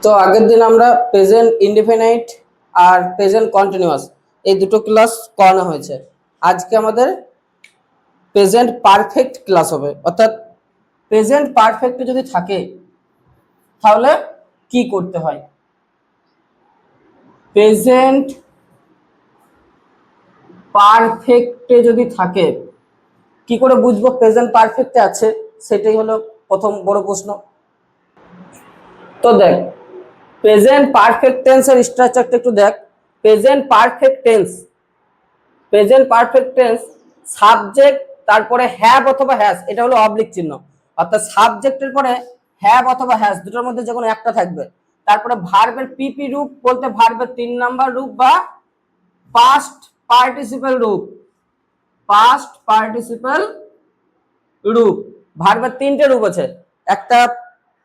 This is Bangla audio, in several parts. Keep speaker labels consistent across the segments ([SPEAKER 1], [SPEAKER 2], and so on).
[SPEAKER 1] তো আগের দিন আমরা প্রেজেন্ট ইনডিফিনাইট আর প্রেজেন্ট কন্টিনিউয়াস এই দুটো ক্লাস করানো হয়েছে। আজকে আমাদের প্রেজেন্ট পারফেক্ট ক্লাস হবে, অর্থাৎ প্রেজেন্ট পারফেক্ট যদি থাকে তাহলে কি করতে হয়। প্রেজেন্ট পারফেক্টে যদি থাকে কি করে বুঝবো প্রেজেন্ট পারফেক্টে আছে, সেটাই হলো প্রথম বড় প্রশ্ন। তো দেখ, প্রেজেন্ট পারফেক্ট টেন্সের স্ট্রাকচারটা একটু দেখ। Present perfect tense, present perfect tense subject তারপরে হ্যাভ অথবা হ্যাজ, এটা হলো অবলিক চিহ্ন, অর্থাৎ সাবজেক্টের পরে হ্যাভ অথবা হ্যাজ দুটোর মধ্যে যে কোনো একটা থাকবে। তারপরে ভার্বের পিপি রূপ বলতে ভার্বের 3 নাম্বার রূপ বা পাস্ট পার্টিসিপেল রূপ, পাস্ট পার্টিসিপেল রূপ। ভার্বের 3টে রূপ আছে, একটা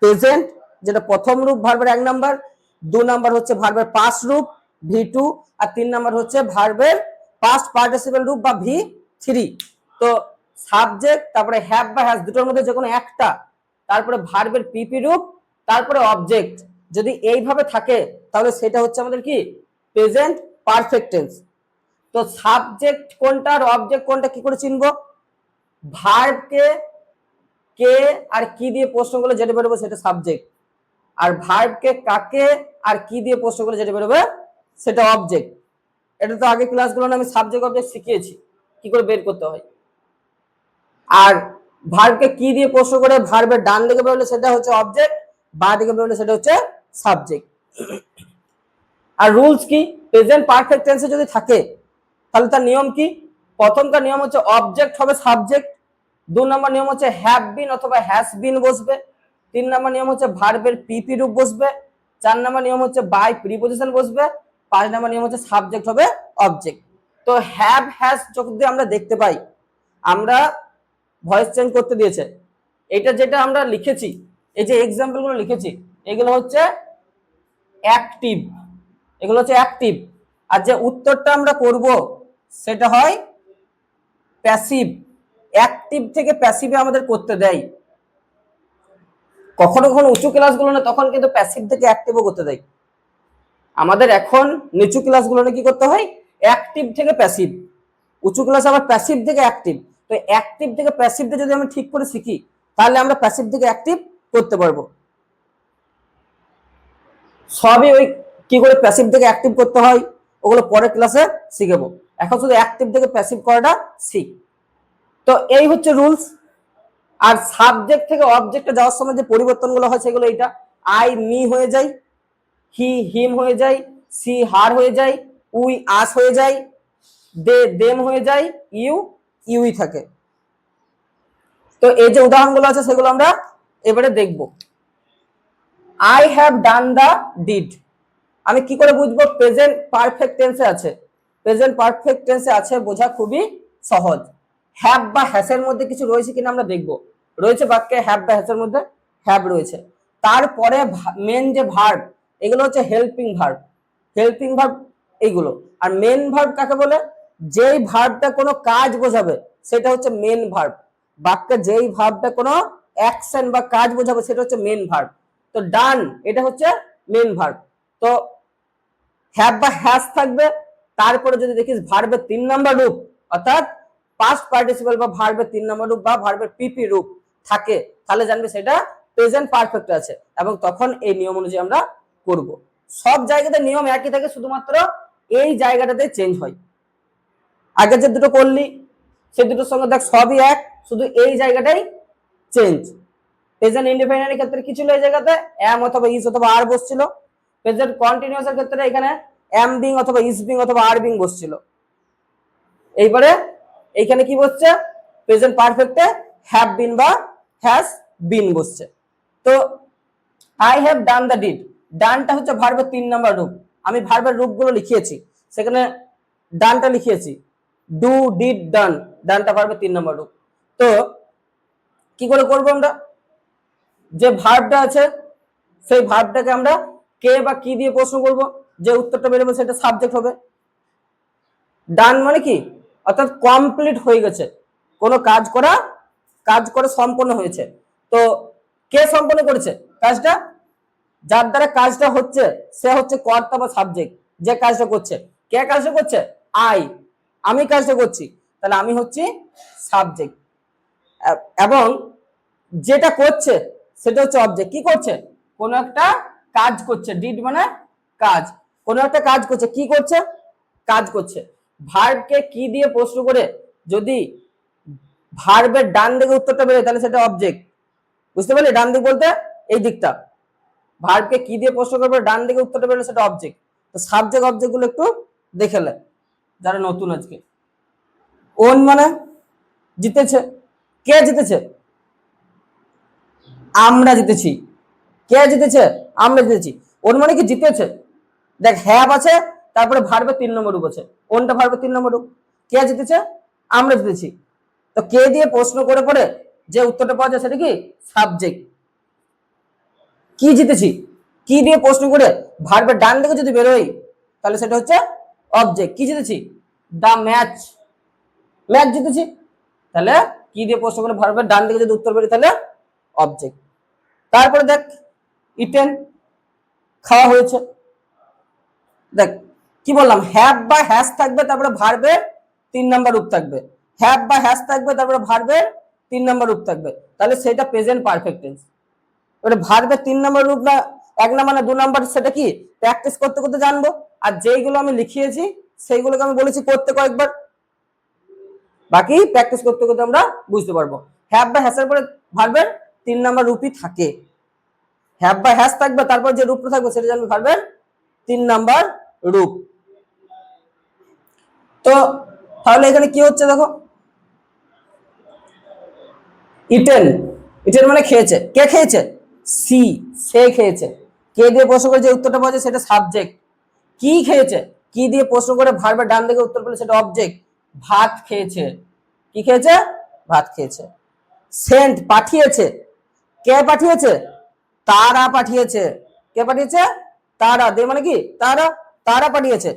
[SPEAKER 1] প্রেজেন্ট যেটা প্রথম রূপ ভার্বের 1 নাম্বার, 2 নাম্বার হচ্ছে ভার্বের পাস্ট রূপ V2, আর 3 নাম্বার হচ্ছে ভার্বের পাস্ট পার্টিসিপেল রূপ বা V3। তো সাবজেক্ট তারপরে হ্যাভ বা হ্যাজ দুটোর মধ্যে যে কোনো একটা, তারপরে ভার্বের পিপি রূপ, তারপরে অবজেক্ট, যদি এইভাবে থাকে তাহলে সেটা হচ্ছে আমাদের কি প্রেজেন্ট পারফেক্ট টেন্স। তো সাবজেক্ট কোনটা আর অবজেক্ট কোনটা কি করে চিনবো? ভার্বকে কে আর কি দিয়ে প্রশ্ন করলে যেটা বেরোবে সেটা সাবজেক্ট, আর ভার্বকে কাকে আর কি দিয়ে প্রশ্ন করলে যেটা বেরোবে সেটা অবজেক্ট। এটা তো আগে ক্লাসগুলো আমি সাবজেক্ট অবজেক্ট শিখিয়েছি কি করে বের করতে হয়। আর ভার্বকে কি দিয়ে প্রশ্ন করে ভার্বের ডান দিকে বেরোলে সেটা হচ্ছে অবজেক্ট, বাঁ দিকে বেরোলে সেটা হচ্ছে সাবজেক্ট। আর রুলস কি? প্রেজেন্ট পারফেক্ট টেন্সে যদি থাকে তাহলে তার নিয়ম কি? প্রথমটা নিয়ম হচ্ছে অবজেক্ট হবে সাবজেক্ট, 2 নম্বর নিয়ম হচ্ছে হ্যাভ বিন অথবা হ্যাজ বিন বসবে, 3 নম্বর নিয়ম হচ্ছে ভার্বের পিপি রূপ বসবে, 4 নম্বর নিয়ম হচ্ছে বাই প্রিপোজিশন বসবে, 5 নম্বর নিয়ম হচ্ছে সাবজেক্ট হবে অবজেক্ট। তো হ্যাভ হ্যাজ যদি আমরা দেখতে পাই, আমরা ভয়েস চেঞ্জ করতে দিয়েছে, এটা যেটা আমরা লিখেছি, এই যে এক্সাম্পল গুলো লিখেছি এগুলো হচ্ছে অ্যাক্টিভ, এগুলো হচ্ছে অ্যাক্টিভ। আর যে উত্তরটা আমরা করব সেটা হয় প্যাসিভ। অ্যাক্টিভ থেকে প্যাসিভে আমাদের করতে দেয়, কখনো কখনো উঁচু ক্লাসগুলো না তখন কিন্তু প্যাসিভ থেকে অ্যাক্টিভও করতে দেয়। আমাদের এখন নিচু ক্লাসগুলো কি করতে হয়? অ্যাক্টিভ থেকে প্যাসিভ, উঁচু ক্লাস আবার প্যাসিভ থেকে অ্যাক্টিভ। তো অ্যাক্টিভ থেকে প্যাসিভটা যদি আমরা ঠিক করে শিখি তাহলে আমরা প্যাসিভ থেকে অ্যাক্টিভ করতে পারবো। সবই ওই কি করে প্যাসিভ থেকে অ্যাক্টিভ করতে হয় ওগুলো পরের ক্লাসে শিখাবো, এখন শুধু অ্যাক্টিভ থেকে প্যাসিভ করাটা শিখ। তো এই হচ্ছে রুলস। আর সাবজেক্ট থেকে অবজেক্টে যাওয়ার সময় যে পরিবর্তনগুলো হয় সেগুলো এইটা, আই মি হয়ে যায়, হি হিম হয়ে যায়, সি হার হয়ে যায়, উই আস হয়ে যায়, দে দেম হয়ে যায়, ইউ ইউই থাকে। তো এই যে উদাহরণগুলো আছে সেগুলো আমরা এবারে দেখব। I have done the deed, আমি কি করে বুঝবো প্রেজেন্ট পারফেক্ট টেন্সে আছে? প্রেজেন্ট পারফেক্ট টেন্সে আছে বোঝা খুবই সহজ। হ্যাভ বা হ্যাসের মধ্যে কিছু রয়েছে কিনা আমরা দেখব। রয়েছে বাক্যে হ্যাভ বা হ্যাসের মধ্যে হ্যাভ রয়েছে, তারপরে মেন যে ভার্ব এগুলো হচ্ছে হেল্পিং ভার্ব, হেল্পিং ভার্ব এইগুলো। আর মেন ভার্ব কাকে বলে? যেই ভার্বটা কোনো কাজ বোঝাবে সেটা হচ্ছে মেন ভার্ব। বাক্যে যেই ভার্বটা কোনো অ্যাকশন বা কাজ বোঝাবে সেটা হচ্ছে মেন ভার্ব। তো ডান এটা হচ্ছে মেন ভার্ব। তো হ্যাভ বা হ্যাজ থাকবে, তারপরে যদি দেখিস ভার্বের 3 নাম্বার রূপ অর্থাৎ পাস্ট পার্টিসিপল বা ভার্বের 3 নাম্বার রূপ বা ভার্বের পিপি রূপ থাকে তাহলে জানবে সেটা প্রেজেন্ট পারফেক্ট আছে, এবং তখন এই নিয়ম অনুযায়ী আমরা করব। সব জায়গাতে নিয়ম একই থাকে, শুধুমাত্র এই জায়গাটাতে চেঞ্জ হয়। আগে যে দুটো করলি সেই দুটোর সঙ্গে দেখ সবই এক, শুধু এই জায়গাটাই চেঞ্জ। প্রেজেন্ট ইনডিফিনাইটের ক্ষেত্রে কি ছিল? এই জায়গাতে এম অথবা ইজ অথবা আর বসছিল। প্রেজেন্ট কন্টিনিউয়াস এর ক্ষেত্রে এখানে এম বিং অথবা ইজ বিং অথবা আর বিং বসছিল। এইবারে এইখানে কি বসছে? প্রেজেন্ট পারফেক্টে হ্যাভ বিন বা হ্যাজ বিন বসছে। তো I have done the deed, ডানটা হচ্ছে ভার্বের 3 নাম্বার রূপ। আমি ভার্বের রূপগুলো লিখিয়েছি, সেখানে ডানটা লিখিয়েছি ডু ডিড ডান, ডানটা ভার্বের 3 নাম্বার রূপ। তো কি করে করবো আমরা? যে ভার্বটা আছে সেই ভার্বটাকে আমরা কে বা কি দিয়ে প্রশ্ন করব, যে উত্তরটা বেরোবে সেটা সাবজেক্ট হবে। ডান মানে কি? অর্থাৎ কমপ্লিট হয়ে গেছে, কোনো কাজ করে সম্পন্ন হয়েছে। তো কে সম্পন্ন করেছে কাজটা? যার দ্বারা কাজটা হচ্ছে সে হচ্ছে কর্তা বা সাবজেক্ট, যে কাজটা করছে। কে কাজটা করছে? আই, আমি কাজটা করছি, তাহলে আমি হচ্ছি সাবজেক্ট। এবং যেটা করছে সেটা হচ্ছে অবজেক্ট। কি করছে? কোনো একটা কাজ করছে, ডিড মানে কাজ, কোনো একটা কাজ করছে। কি করছে? কাজ করছে। ভার্বকে কি দিয়ে প্রশ্ন করে যদি ভার্বের ডান দিকে উত্তরটা বেরোয় তাহলে সেটা অবজেক্ট। বুঝতে পারলি? ডান দিক বলতে এই দিকটা। ভার্বকে কি দিয়ে প্রশ্ন করবে, ডান দিকে উত্তরটা বেরোলে সেটা অবজেক্ট। তো সাবজেক্ট অবজেক্ট গুলো একটু দেখে নে যারা নতুন আজকে। ওন মানে জিতেছে। কে জিতেছে? আমরা জিতেছি। কে জিতেছে? আমরা জিতেছি। ওন মানে কি জিতেছে। দেখ হ্যাভ আছে, তারপরে ভার্বের 3 নম্বর রূপ আছে, ওনটা ভার্বের 3 নম্বর রূপ। কে জিতেছে? আমরা জিতেছি। তো কে দিয়ে প্রশ্ন করে পরে যে উত্তরটা পাওয়া যায় সেটা কি? সাবজেক্ট। কি জিতেছি, কি দিয়ে প্রশ্ন করে ভার্বের ডান দিকে যদি বেরোই তাহলে সেটা হচ্ছে অবজেক্ট। কি জিতেছি? দা ম্যাচ, ম্যাচ জিতেছি। তাহলে কি দিয়ে প্রশ্ন করে ভার্বের ডান দিকে যদি উত্তর বেরোয় তাহলে অবজেক্ট। তারপরে দেখ ইটেন, খাওয়া হয়েছে। দেখ কি বললাম, হ্যাভ বা হ্যাজ থাকবে, তারপরে ভার্বের 3 নাম্বার রূপ থাকবে। হ্যাভ বা হ্যাজ থাকবে, তারপরে ভার্বের 3 নাম্বার রূপ থাকবে, তাহলে সেটা প্রেজেন্ট পারফেক্ট টেন্স। এবারে ভার্বের 3 নাম্বার রূপ না 1 নাম্বার না 2 নাম্বার, সেটা কি প্র্যাকটিস করতে করতে জানবো। আর যেইগুলো আমি লিখিয়েছি সেইগুলোকে আমি বলেছি করতে কয়েকবার, বাকি প্র্যাকটিস করতে করতে আমরা বুঝতে পারবো। হ্যাভ বা হ্যাজের পরে ভার্বের 3 নাম্বার রূপই থাকে। হ্যাভ বা হ্যাজ থাকবে, তারপর যে রূপটা থাকবে সেটা জানবে ভার্বের 3 নাম্বার রূপ। তো তাহলে এখানে কি হচ্ছে দেখো, ইটেন, ইটেন মানে খেয়েছে। কে খেয়েছে? সি, সে খেয়েছে। কে দিয়ে প্রশ্ন করে যে উত্তরটা পাওয়া যায় সেটা সাবজেক্ট। কি খেয়েছে? কি দিয়ে প্রশ্ন করে ভার্বের ডান দিকে উত্তর পেলে সেটা অবজেক্ট। ভাত খেয়েছে। কি খেয়েছে? ভাত খেয়েছে। সেন্ট, পাঠিয়েছে। কে পাঠিয়েছে? তারা পাঠিয়েছে। কে পাঠিয়েছে? তারা। দে মানে কি? তারা, তারা পাঠিয়েছে।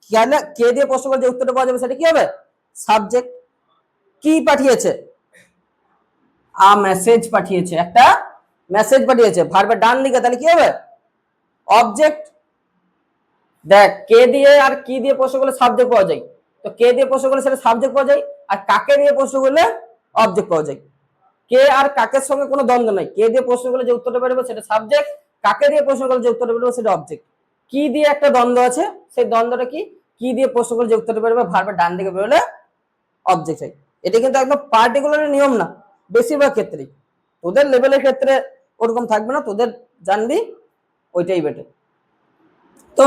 [SPEAKER 1] কেন? কে দিয়ে প্রশ্ন করে যে উত্তরটা পাওয়া যাবে সেটা কি হবে? সাবজেক্ট। কি পাঠিয়েছে? আ মেসেজ পাঠিয়েছে, একটা মেসেজ পাঠিয়েছে, ভার্বের ডান দিকে, তাহলে কি হবে? অবজেক্ট। দেখ কে দিয়ে আর কি দিয়ে প্রশ্ন করলে সাবজেক্ট পাওয়া যায়, তো কে দিয়ে প্রশ্ন করলে সেটা সাবজেক্ট পাওয়া যায়, আর কাকে দিয়ে প্রশ্ন করলে অবজেক্ট পাওয়া যায়। কে আর কাকের সঙ্গে কোনো দ্বন্দ্ব নাই। কে দিয়ে প্রশ্ন করলে যে উত্তরটা বেরোবে সেটা সাবজেক্ট, কাকে দিয়ে প্রশ্ন করলে যে উত্তরটা বেরোবে সেটা অবজেক্ট। কি দিয়ে একটা দ্বন্দ্ব আছে, সেই দ্বন্দ্বটা কি? কি দিয়ে প্রশ্ন করলে যে উত্তরটা বেরোবে ভার্বের ডান দিকে বেরোলে অবজেক্ট হয়। এটা কিন্তু একদম পার্টিকুলার নিয়ম না, বেশিরভাগ ক্ষেত্রেই। তোদের লেভেলের ক্ষেত্রে ওরকম থাকবে না, তোদের জানবি ওইটাই বেটার। তো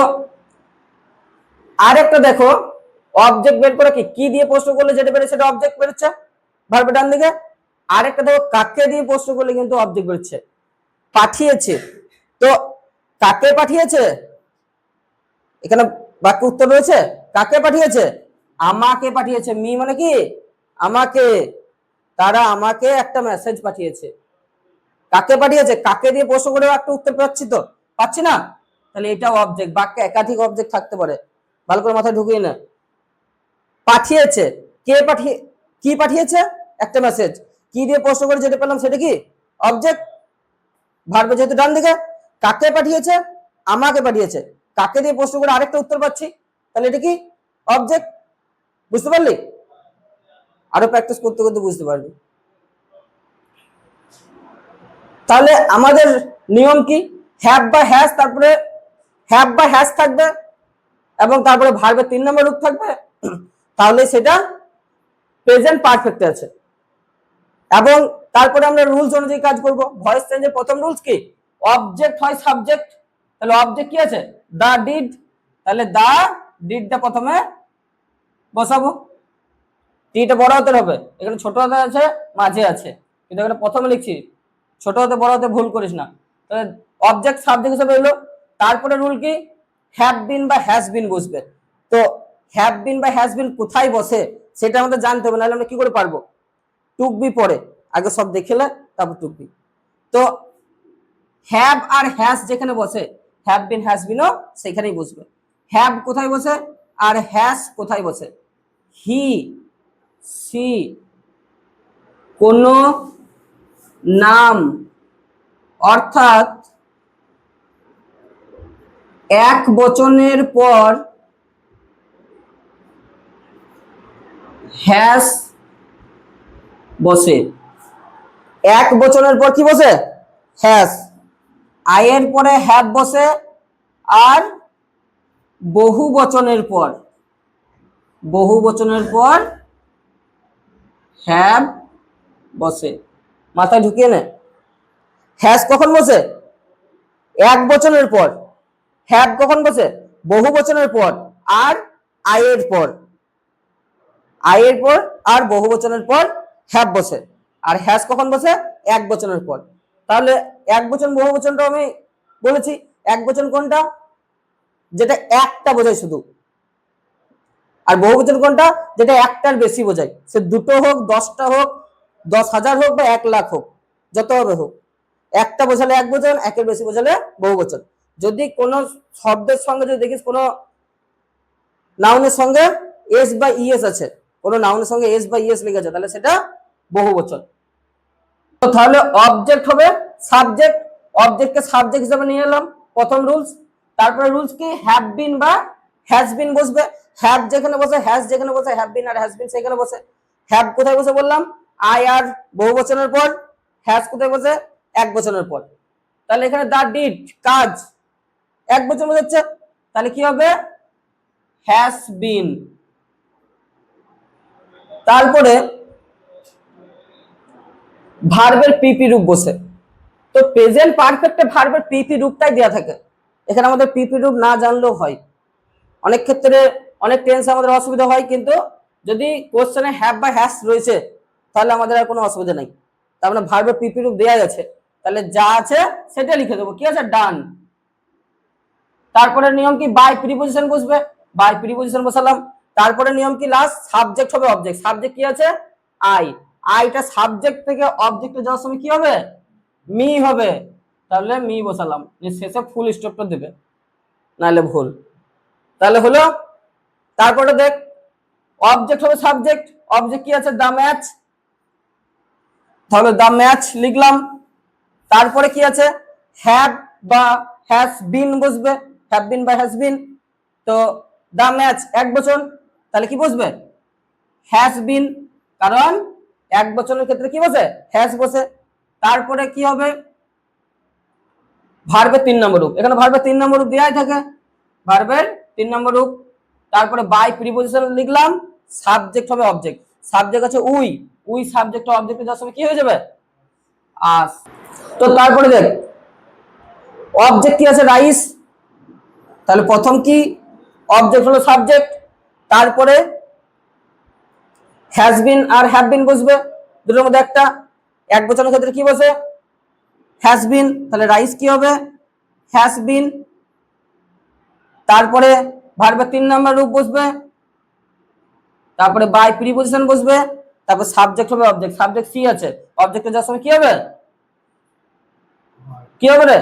[SPEAKER 1] আর একটা দেখো, অবজেক্ট বের করে কি দিয়ে প্রশ্ন করলে যেটা বেরোচ্ছে সেটা অবজেক্ট বেরোচ্ছে ভার্বের ডান দিকে। আরেকটা দেখো, কাকে দিয়ে প্রশ্ন করলে কিন্তু অবজেক্ট বেরোচ্ছে। পাঠিয়েছে, তো কাকে পাঠিয়েছে? এখানে বাক্য উত্তর রয়েছে, কাকে পাঠিয়েছে? আমাকে পাঠিয়েছে। মি মানে কি? আমাকে। তারা আমাকে একটা মেসেজ পাঠিয়েছে। কাকে পাঠিয়েছে? কাকে দিয়ে প্রশ্ন করে একটা উত্তর পাচ্ছি, তো পাচ্ছি না, তাহলে এটাও অবজেক্ট। বাক্যে একাধিক অবজেক্ট থাকতে পারে, ভালো করে মাথায় ঢুকিয়ে না। পাঠিয়েছে, কে পাঠিয়ে, কি পাঠিয়েছে? একটা মেসেজ। কি দিয়ে প্রশ্ন করে যেটা পেলাম সেটা কি? অবজেক্ট। ভার্বে যেহেতু ডান দিকে। কাকে পাঠিয়েছে? আমাকে পাঠিয়েছে। কাকে দিয়ে প্রশ্ন করে আরেকটা উত্তর পাচ্ছি, তাহলে এটা কি? অবজেক্ট। বুঝতে পারলি? আরো প্র্যাকটিস করতে করতে বুঝতে পারবি। তাহলে আমাদের নিয়ম কি? হ্যাভ বা হ্যাজ, তারপরে হ্যাভ বা হ্যাজ থাকবে এবং তারপরে ভার্বের 3 নম্বর রূপ থাকবে, তাহলে সেটা প্রেজেন্ট পারফেক্টে আছে। এবং তারপরে আমরা রুলস অনুযায়ী কাজ করব। ভয়েস চেঞ্জের প্রথম রুলস কি? অবজেক্ট হয় সাবজেক্ট, তাহলে অবজেক্ট কি আছে? দা ডিড, তাহলে দা ডিডটা প্রথমে বসাবো। টিটা বড় হাতের হবে, এখানে ছোট হাতে আছে, মাঝে আছে, কিন্তু এখানে প্রথমে লিখছি ছোট হাতে বড় হাতে, ভুল করিস না। তাহলে অবজেক্ট সাবজেক্ট হিসেবে এলো। তারপরে রুল কি? হ্যাভ বিন বা হ্যাজ বিন বসবে। তো হ্যাভ বিন বা হ্যাজ বিন কোথায় বসে সেটা আমাদের জানতে হবে, নাহলে আমরা কি করে পারবো? টুকবি পরে, আগে সব দেখে তারপর টুকবি। তো হ্যাভ আর হ্যাজ যেখানে বসে, হ্যাভ বিন হ্যাজ বিনও সেখানেই বসবে। হ্যাভ কোথায় বসে আর হ্যাজ কোথায় বসে? হি, সি, কোন নাম, অর্থাৎ এক বচনের পর হ্যাস বসে। এক বচনের পর কি বসে? হ্যাস। আয়ের পরে হ্যাভ বসে। আর বহু বচনের পর হ্যাভ বসে। মাথায় ঢুকিয়ে নে। হ্যাস কখন বসে? এক বচনের পর। হ্যাভ কখন বসে? বহু বচনের পর আর আয়ের পর। আর বহু বচনের পর হ্যাভ বসে। আর হ্যাস কখন বসে? এক বচনের পর। তাহলে এক বচন বহু বচনটা আমি বলেছি। এক বচন কোনটা? যেটা একটা বোঝায় শুধু। আর বহু বচন কোনটা? যেটা একটার বেশি বোঝায়। সে দুটো হোক, 10টা হোক, 10,000 হোক বা 1,00,000 হোক, যত হবে হোক। একটা বোঝালে এক বচন, একের বেশি বোঝালে বহু বচন। যদি কোনো শব্দের সঙ্গে যদি দেখিস কোনো নাউনের সঙ্গে এস বা ইএস আছে, কোনো নাউনের সঙ্গে এস বা ইএস লেগে আছে, তাহলে সেটা বহু বচন। তো তাহলে অবজেক্ট হবে সাবজেক্ট। অবজেক্টকে সাবজেক্ট হিসেবে নিয়ে এলাম, প্রথম রুলস। তারপরে রুলস কি? হ্যাভ বিন বা হ্যাজ বিন বসবে। হ্যাভ যেখানে বসে, হ্যাজ যেখানে বসে, have been R has been সেখানে বসে। হ্যাভ কোথায় বসে বললাম? আই আর বহু বচনের পর। হ্যাজ কোথায় বসে? এক বচনের পর। তাহলে এখানে দা ডিড, কাজ, এক বচন বোঝাচ্ছে, তাহলে কি হবে? Has been. তারপরে ভার্বের পিপি রূপ বসে। তো প্রেজেন্ট পারফেক্টে ভার্বের পিপি রূপটাই দেওয়া থাকে। এখানে আমাদের পিপি রূপ না জানলেও হয়। অনেক ক্ষেত্রে অনেক টেন্সে আমাদের অসুবিধা হয়, কিন্তু যদি কোশ্চেনে হ্যাভ বা হ্যাজ রয়েছে তাহলে আমাদের আর কোনো অসুবিধা নাই। তার মানে ভার্বের পিপি রূপ দেওয়া গেছে, তাহলে যা আছে সেটা লিখে দেবো। কি আছে? ডান। তারপরে নিয়ম কি? বাই প্রিপোজিশন বসবে। বাই প্রিপোজিশন বসালাম। তারপরে নিয়ম কি? লাস্ট সাবজেক্ট হবে অবজেক্ট। সাবজেক্ট কি আছে? আই। আইটা সাবজেক্ট থেকে অবজেক্টে যাওয়ার সময় কি হবে? মি হবে। তাহলে মি বসালাম, শেষে ফুল স্টপটা দেবে, নাহলে ভুল। তাহলে হলো। তারপরে দেখ, অবজেক্ট হবে সাবজেক্ট। অবজেক্ট কি আছে? দা ম্যাচ। তাহলে দা ম্যাচ লিখলাম। তারপরে কি আছে? হ্যাভ বা হ্যাজ বিন বসবে। হ্যাভ বিন বা হ্যাজ বিন। তো দা ম্যাচ এক বচন, তাহলে কি বসবে? Has been. কারণ এক বচনের ক্ষেত্রে কি বসে? হ্যাজ বসে। তারপরে কি হবে? ভার্বের 3 নম্বর রূপ। এখানে ভার্বের 3 নম্বর রূপ দেওয়াই থাকে। ভার্বের 3 নম্বর রূপ। তারপরে বাই প্রিপোজিশন লিখলাম। সাবজেক্ট হবে অবজেক্ট। সাবজেক্ট আছে উই। উই সাবজেক্ট অবজেক্টে যাওয়ার সময় কি হয়ে যাবে? আস। তো তারপরে দেখ, অবজেক্ট কি আছে? রাইস। তাহলে প্রথম কি? অবজেক্ট হলো সাবজেক্ট। তারপরে has been R have been বসবে, দুটোর মধ্যে একটা। এক বচনের ক্ষেত্রে কি বসে? Has been. তাহলে রাইস কি হবে? Has been. তারপরে ভার্বের 3 নম্বর রূপ বসবে। তারপরে বাই প্রিপোজিশন বসবে। তারপর সাবজেক্ট হবে অবজেক্ট। সাবজেক্ট সি আছে, অবজেক্টে যাওয়ার সময় কি হবে? কি হবে রে?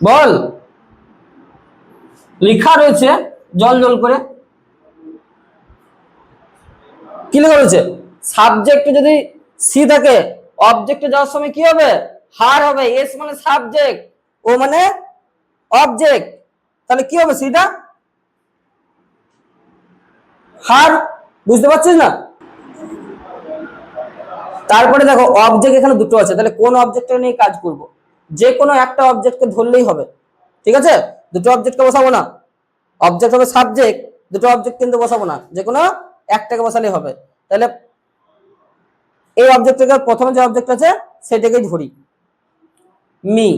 [SPEAKER 1] বল। লেখা রয়েছে জল জল করে। কি লেখা রয়েছে? সাবজেক্টে যদি সি থাকে, অবজেক্টে যাওয়ার সময় কি হবে? হার হবে। এস মানে সাবজেক্ট, ও মানে অবজেক্ট। তাহলে কি হবে? সিটা হার। বুঝতে পারছিস না? তারপরে দেখো, অবজেক্ট এখানে দুটো আছে, তাহলে কোন অবজেক্টটা নিয়ে কাজ করব? যে কোনো একটা অবজেক্টকে ধরলেই হবে। ঠিক আছে? দুটো অবজেক্টকে বসাবো না। অবজেক্ট হবে সাবজেক্ট, দুটো অবজেক্ট কিন্তু বসাবো না, যে কোনো একটাকে বসালেই হবে। তাহলে এই অবজেক্টটাকে, প্রথমে যে অবজেক্ট আছে সেটাকেই ধরি। মি।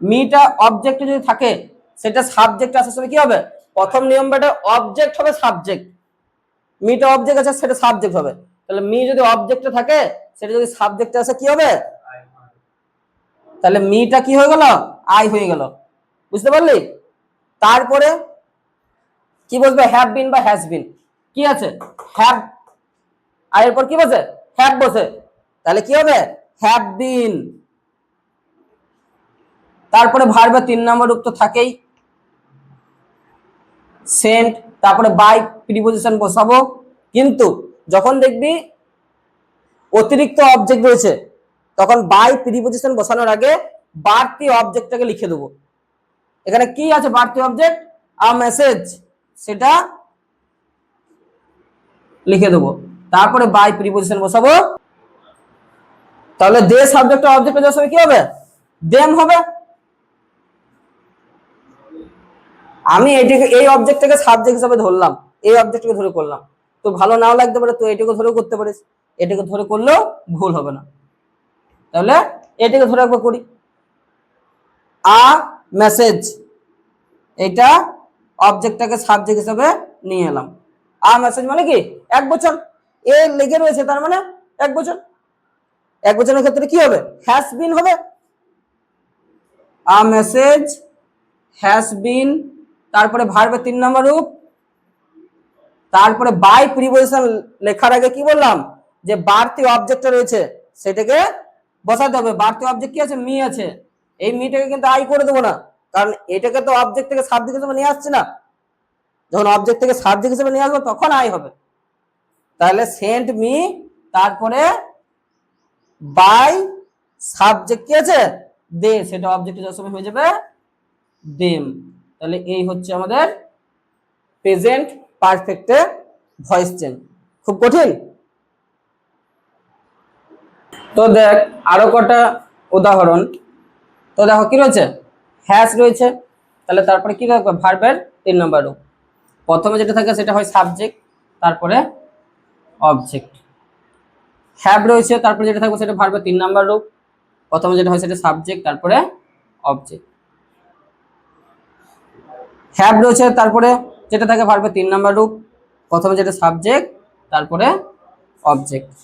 [SPEAKER 1] মিটা অবজেক্টে যদি থাকে, সেটা সাবজেক্ট আসার সময় কি হবে? প্রথম নিয়মটা অবজেক্ট হবে সাবজেক্ট। মিটা অবজেক্ট আছে, সেটা সাবজেক্ট হবে। তাহলে মি যদি অবজেক্টে থাকে, সেটা যদি সাবজেক্টে আসে কি হবে? তাহলে মিটা কি হয়ে গেল? আই হয়ে গেল। বুঝতে পারলি? তারপরে কি বলবে? হ্যাভ বিন বা হ্যাজ বিন। কি আছে? হ্যাভ। আর এরপর কি বসে? হ্যাভ বসে। তাহলে কি হবে? Have been. তারপরে ভার্বের 3 নম্বর রূপ তো থাকেই, সেন্ট। তারপরে বাই প্রিপোজিশন বসাবো। কিন্তু যখন দেখবি অতিরিক্ত অবজেক্ট রয়েছে, তখন বাই প্রিপোজিশন বসানোর আগে বাড়তি অবজেক্টটাকে লিখে দেবো। এখানে কি আছে বাড়তি অবজেক্ট, আ মেসেজ, সেটা লিখে দেবো। তারপরে বাই প্রিপোজিশন বসাবো। তাহলে দে সাবজেক্ট অবজেক্ট যাওয়ার সময় কি হবে, দেম হবে। আমি এটাকে এই অবজেক্টটাকে সাবজেক্ট হিসেবে ধরলাম, এই অবজেক্টটাকে ধরে করলাম। তো ভালো নাও লাগতে পারে, তো এটাকে ধরেও করতে পারিস, এটাকে ধরে করলেও ভুল হবে না। তাহলে এটাকে ধরে একবার করি, আ মেসেজ, এটা অবজেক্টটাকে সাবজেক্ট হিসেবে নিয়ে এলাম। আ মেসেজ মানে কি এক বচন, এ লেগে রয়েছে তার মানে এক বচন। এক বচনের ক্ষেত্রে কি হবে, হ্যাজ বিন হবে। আ মেসেজ হ্যাজ বিন, তারপরে ভার্বের 3 নম্বর রূপ, তারপরে বাই প্রিপোজিশন লেখার আগে কি বললাম, যে বাড়তি অবজেক্টটা রয়েছে সেটাকে বসাতে হবে। বাড়তি অবজেক্ট কি আছে, মি আছে, এই মিটাকে কিন্তু আই করে দেবো না, কারণ এটাকে তো অবজেক্ট থেকে সাবজেক্ট হিসেবে নিয়ে আসছে না। যখন অবজেক্ট থেকে সাবজেক্ট হিসেবে নিয়ে আসবো তখন আই হবে। তাহলে সেন্ট মি, তারপরে বাই সাবজেক্ট কি আছে, দে, সেটা অবজেক্ট যাওয়ার সময় হয়ে যাবে দেম। তাহলে এই হচ্ছে আমাদের প্রেজেন্ট পারফেক্টে ভয়েস চেঞ্জ। খুব কঠিন? তো দেখ আরো কটা উদাহরণ। তো দেখো কি রয়েছে, হ্যাজ রয়েছে, তাহলে তারপরে কি রাখবে, ভার্বের 3 নম্বর রূপ। প্রথমে যেটা থাকে সেটা হয় সাবজেক্ট, তারপরে অবজেক্ট। হ্যাভ রয়েছে, তারপরে যেটা থাকবে সেটা ভার্বের 3 নম্বর রূপ। প্রথমে যেটা হয় সেটা সাবজেক্ট, তারপরে অবজেক্ট। হ্যাভ রয়েছে, তারপরে যেটা থাকে ভার্বের 3 নম্বর রূপ, প্রথমে যেটা সাবজেক্ট, তারপরে অবজেক্ট।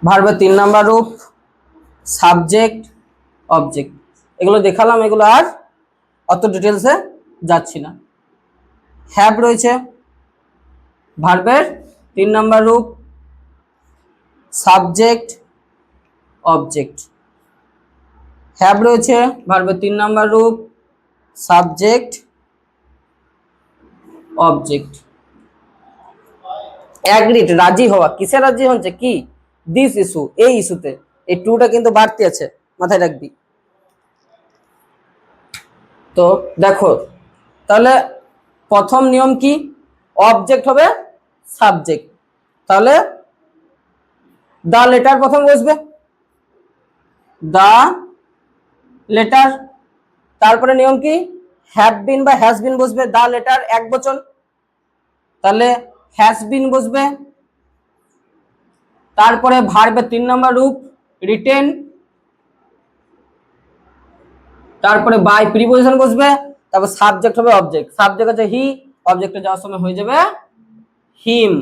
[SPEAKER 1] ভার্বের 3 নম্বর রূপ, সাবজেক্ট, অবজেক্ট, এগুলো দেখালাম, এগুলো আর অত ডিটেলসে যাচ্ছি না। হ্যাভ রয়েছে, ভার্বের 3 নম্বর রূপ, সাবজেক্ট, অবজেক্ট। হ্যাভ রয়েছে, ভার্বের 3 নম্বর রূপ, সাবজেক্ট, অবজেক্ট। অ্যাগ্রিড রাজি হওয়া, কিসে রাজি হচ্ছে, কি, দিস ইস্যু, এই ইস্যুতে, এই টুটা কিন্তু বাড়তি আছে, মাথায় রাখবি। তো দেখো তাহলে প্রথম নিয়ম কি, অবজেক্ট হবে সাবজেক্ট, তাহলে দা লেটার প্রথম বসবে, দা লেটার। তারপরে নিয়ম কি, হ্যাভ বিন বা হ্যাজ বিন বসবে, দা লেটার এক বচন, তাহলে হ্যাজ বিন বসবে। তারপরে ভার্বের 3 নম্বর রূপ রিটেন, তারপরে বাই প্রিপোজিশন বসবে, তারপর সাবজেক্ট হবে অবজেক্ট, সাবজেক্ট আছে হি, অবজেক্টে যাওয়ার সময় হয়ে যাবে হিম।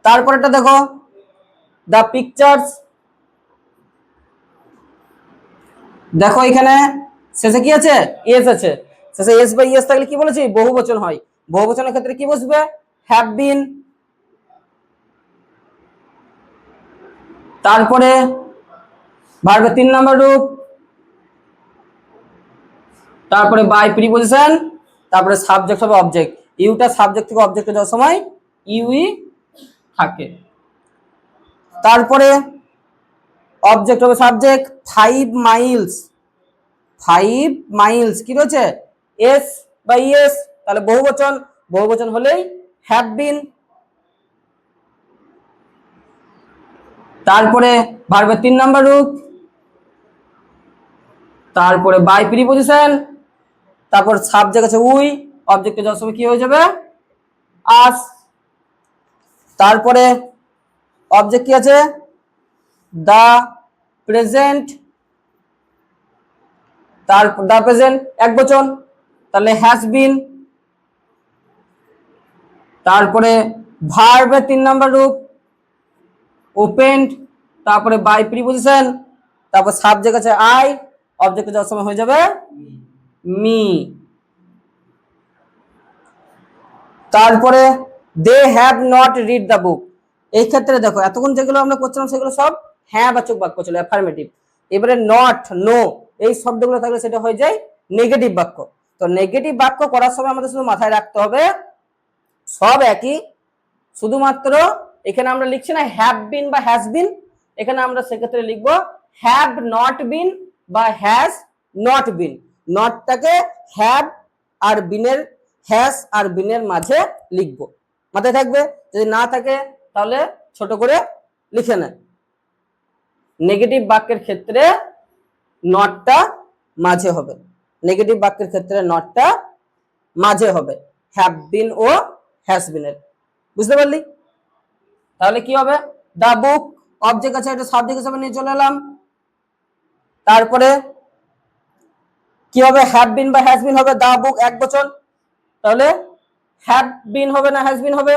[SPEAKER 1] তারপরেটা দেখো দা পিকচার্স, দেখো এখানে শেষে কি আছে, ইয়েস আছে, শেষে এস বাই ইয়েস থাকলে কি বলেছি, বহু বচন হয়, বহু বচনের ক্ষেত্রে কি বসবে, হ্যাভ বিন। তারপরে ভার্বের 3 নম্বর রূপ, তারপরে বাই প্রিপোজিশন, তারপরে সাবজেক্ট হবে অবজেক্ট, ইউটা সাবজেক্ট থেকে অবজেক্টে যাওয়ার সময় ইউই থাকে। তারপরে অবজেক্ট হবে সাবজেক্ট, 5 মাইলস, 5 মাইলস কি রয়েছে, এস বাই এস, তাহলে বহু বচন, বহু বচন হলেই হ্যাভ বিন। তারপরে ভার্বের 3 নম্বর রূপ, তারপরে বাই প্রিপোজিশন, তারপর সাবজেক্ট আছে উই, অবজেক্টে যাওয়ার সময় কি হয়ে যাবে, আস। তারপরে অবজেক্ট কি আছে, দা প্রেজেন্ট, তারপর দা প্রেজেন্ট এক বচন, তাহলে হ্যাজ বিন। তারপরে ভার্বের 3 নম্বর রূপ ওপেন্ড, তারপরে বাই প্রিপোজিশন, তারপর সাবজেক্ট আছে আই, অবজেক্টে যাওয়ার সময় হয়ে যাবে মি। তারপরে they have not read the book, এই ক্ষেত্রে দেখো এতক্ষণ যেগুলো আমরা করছিলাম সেগুলো সব হ্যাঁ বাচক বাক্য ছিল, অ্যাফার্মেটিভ। এবারে নট, নো, এই শব্দগুলো থাকলে সেটা হয়ে যায় নেগেটিভ বাক্য। তো নেগেটিভ বাক্য করার সময় আমাদের শুধু মাথায় রাখতে হবে সব একই, শুধুমাত্র এখানে আমরা লিখছি না হ্যাভ বিন বা হ্যাজ বিন, এখানে আমরা সেক্ষেত্রে লিখবো হ্যাভ নট বিন বা হ্যাজ নট বিন, নটটাকে হ্যাভ আর বিনের, হ্যাজ আর বিনের মাঝে লিখবো। মাথায় থাকবে, যদি না থাকে তাহলে ছোট করে লিখে নেন। নেগেটিভ বাক্যের ক্ষেত্রে নটটা মাঝে হবে, নেগেটিভ বাক্যের ক্ষেত্রে নটটা মাঝে হবে হ্যাভ বিন ও হ্যাজ বিনের। বুঝতে পারলি? তাহলে কি হবে, দা বুক অবজেক্ট আছে, এটা সাবজেক্ট হিসেবে নিয়ে চলে এলাম। তারপরে কি হবে, হ্যাভ বিন বা হ্যাজ বিন হবে, দা বুক এক বচন, তাহলে হ্যাভ বিন হবে না হ্যাজ বিন হবে,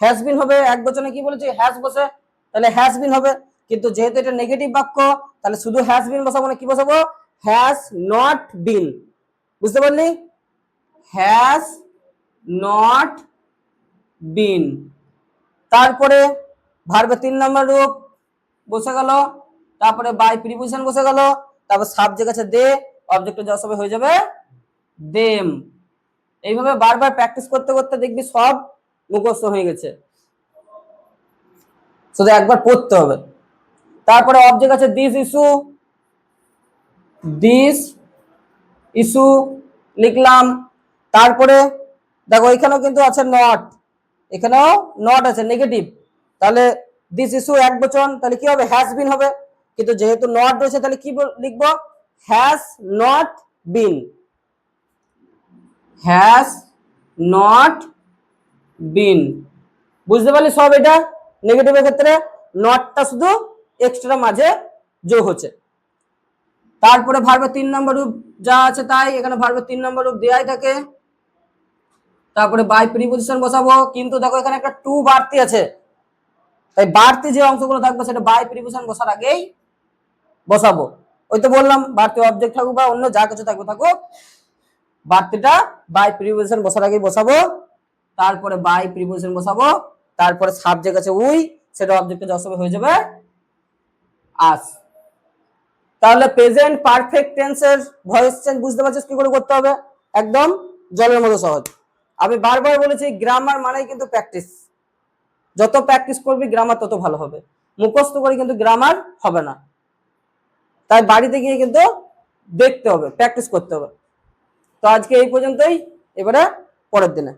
[SPEAKER 1] হ্যাজ বিন হবে, এক বচনে কি বলেছি হ্যাজ বসে, তাহলে হ্যাজ বিন হবে। কিন্তু যেহেতু এটা নেগেটিভ বাক্য তাহলে শুধু হ্যাজ বিন বসাবো না, কি বসাবো, হ্যাজ নট বিন। বুঝতে পারলি? হ্যাজ নট বিন। তারপরে ভার্বের 3 নম্বর রূপ বসে গেল, তারপরে বাই প্রিপোজিশন বসে গেল, তারপর সাবজেক্ট আছে দে, অবজেক্টে যা সবে হয়ে যাবে দেম। এইভাবে বারবার প্র্যাকটিস করতে করতে দেখবি সব মুখস্থ হয়ে গেছে, শুধু একবার পড়তে হবে। তারপরে অবজেক্ট আছে দিস ইস্যু, দিস ইস্যু লিখলাম। তারপরে দেখো এখানেও কিন্তু আছে নট, এখানেও নট আছে নেগেটিভ, তাহলে দিস ইস্যু এক বচন, তাহলে কি হবে হ্যাজ বিন হবে। কিন্তু যেহেতু নট রয়েছে তাহলে কি লিখবো, has not bin, has not বিন। বুঝতে পারলি সব? এটা নেগেটিভের ক্ষেত্রে নটটা শুধু এক্সট্রা মাঝে যোগ হচ্ছে। তারপরে ভার্বের 3 নম্বর রূপ যা আছে তাই, এখানে ভার্বের 3 নম্বর রূপ দেয়াই থাকে। তারপরে বাই প্রিপোজিশন বসাবো, কিন্তু দেখো এখানে একটা টু বাড়তি আছে, তাই বাড়তি যে অংশগুলো থাকবে সেটা বাই প্রিপোজিশন বসার আগেই বসাবো। ওই তো বললাম বাড়তি অবজেক্ট থাকুক বা অন্য যা কিছু থাকবে থাকুক, বাড়তিটা বাই প্রিপোজিশন বসার আগেই বসাবো। তারপরে বাই প্রিপোজিশন বসাবো, তারপরে সাবজেক্ট আছে উই, সেটা অবজেক্টে যা সবে হয়ে যাবে আস। তাহলে প্রেজেন্ট পারফেক্ট টেন্সের ভয়েস চেঞ্জ বুঝতে পারছিস কি করে করতে হবে, একদম জলের মতো সহজ। আমি বারবার বলেছি গ্রামার মানেই কিন্তু প্র্যাকটিস, যত প্র্যাকটিস করবি গ্রামার তত ভালো হবে, মুখস্থ করে কিন্তু গ্রামার হবে না। তাই বাড়িতে গিয়ে কিন্তু দেখতে হবে, প্র্যাকটিস করতে হবে। তো আজকে এই পর্যন্তই, এবারে পরের দিনে।